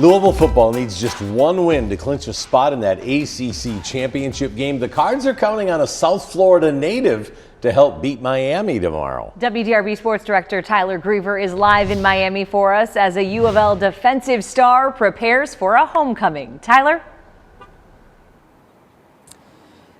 Louisville football needs just one win to clinch a spot in that ACC championship game. The Cards are counting on a South Florida native to help beat Miami tomorrow. WDRB Sports Director Tyler Griever is live in Miami for us as a U of L defensive star prepares for a homecoming. Tyler?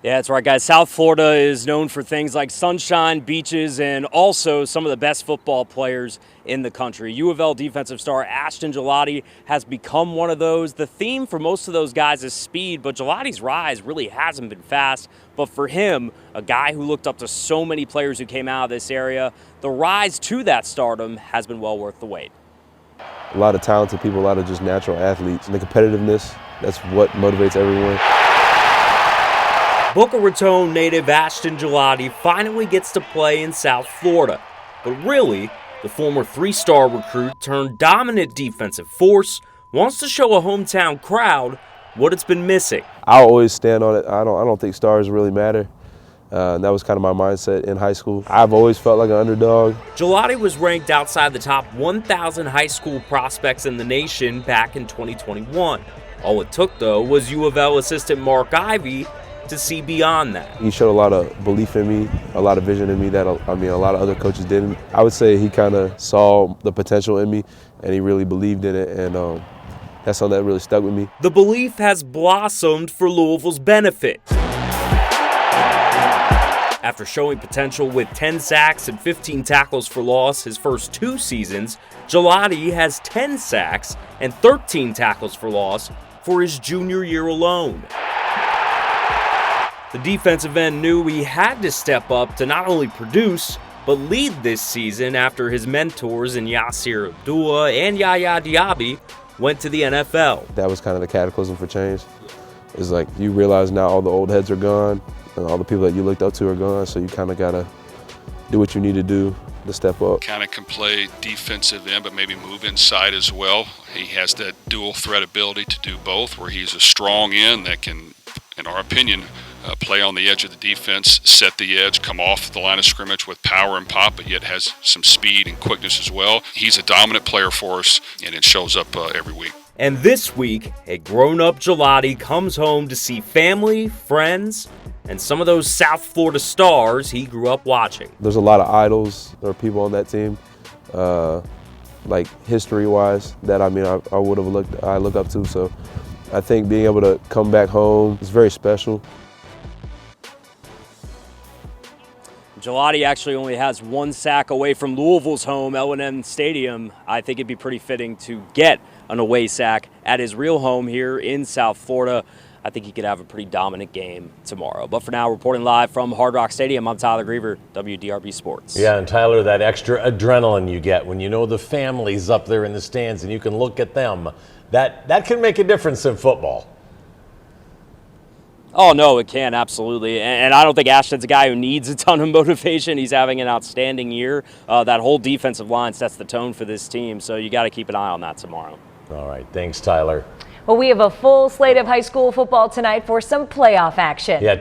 Yeah, that's right, guys. South Florida is known for things like sunshine, beaches, and also some of the best football players in the country. U of L defensive star Ashton Gelati has become one of those. The theme for most of those guys is speed, but Gelati's rise really hasn't been fast. But for him, a guy who looked up to so many players who came out of this area, the rise to that stardom has been well worth the wait. A lot of talented people, a lot of just natural athletes. And the competitiveness, that's what motivates everyone. Boca Raton native Ashton Gelati finally gets to play in South Florida. But really, the former three-star recruit turned dominant defensive force wants to show a hometown crowd what it's been missing. I'll always stand on it. I don't think stars really matter. And that was kind of my mindset in high school. I've always felt like an underdog. Gelati was ranked outside the top 1,000 high school prospects in the nation back in 2021. All it took, though, was U of L assistant Mark Ivey to see beyond that. He showed a lot of belief in me, a lot of vision in me that a lot of other coaches didn't. I would say he kind of saw the potential in me and he really believed in it, and that's something that really stuck with me. The belief has blossomed for Louisville's benefit. After showing potential with 10 sacks and 15 tackles for loss his first 2 seasons, Gelati has 10 sacks and 13 tackles for loss for his junior year alone. The defensive end knew he had to step up to not only produce, but lead this season after his mentors in Yasir Abdullah and Yaya Diaby went to the NFL. That was kind of the cataclysm for change. It's like you realize now all the old heads are gone and all the people that you looked up to are gone, so you kind of got to do what you need to do to step up. Kind of can play defensive end, but maybe move inside as well. He has that dual threat ability to do both, where he's a strong end that can, in our opinion, play on the edge of the defense, set the edge, come off the line of scrimmage with power and pop, but yet has some speed and quickness as well. He's a dominant player for us, and it shows up every week. And this week, a grown-up Gelati comes home to see family, friends, and some of those South Florida stars he grew up watching. There's a lot of idols or people on that team, like history-wise, that I look up to. So I think being able to come back home is very special. Gelati actually only has 1 sack away from Louisville's home, L&M Stadium. I think it'd be pretty fitting to get an away sack at his real home here in South Florida. I think he could have a pretty dominant game tomorrow. But for now, reporting live from Hard Rock Stadium, I'm Tyler Griever, WDRB Sports. Yeah, and Tyler, that extra adrenaline you get when you know the family's up there in the stands and you can look at them, that can make a difference in football. Oh, no, it can, absolutely. And I don't think Ashton's a guy who needs a ton of motivation. He's having an outstanding year. That whole defensive line sets the tone for this team, so you got to keep an eye on that tomorrow. All right, thanks, Tyler. Well, we have a full slate of high school football tonight for some playoff action. Yeah.